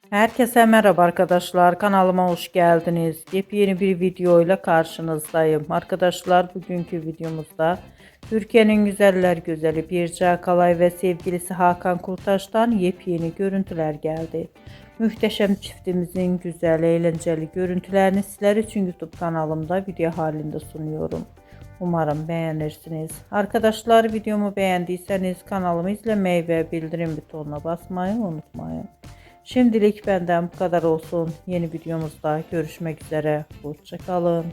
Herkese merhaba arkadaşlar. Kanalıma hoş geldiniz. Yepyeni bir video ile karşınızdayım. Arkadaşlar bugünkü videomuzda Türkiye'nin güzeller güzeli Birce Akalay ve sevgilisi Hakan Kurtaş'tan yepyeni görüntüler geldi. Muhteşem çiftimizin güzel, eğlenceli görüntülerini sizler için YouTube kanalımda video halinde sunuyorum. Umarım beğenirsiniz. Arkadaşlar videomu beğendiyseniz kanalımı izlemeyi ve bildirim butonuna basmayı unutmayın. Şimdilik benden bu kadar olsun. Yeni videomuzda görüşmek üzere. Hoşça kalın.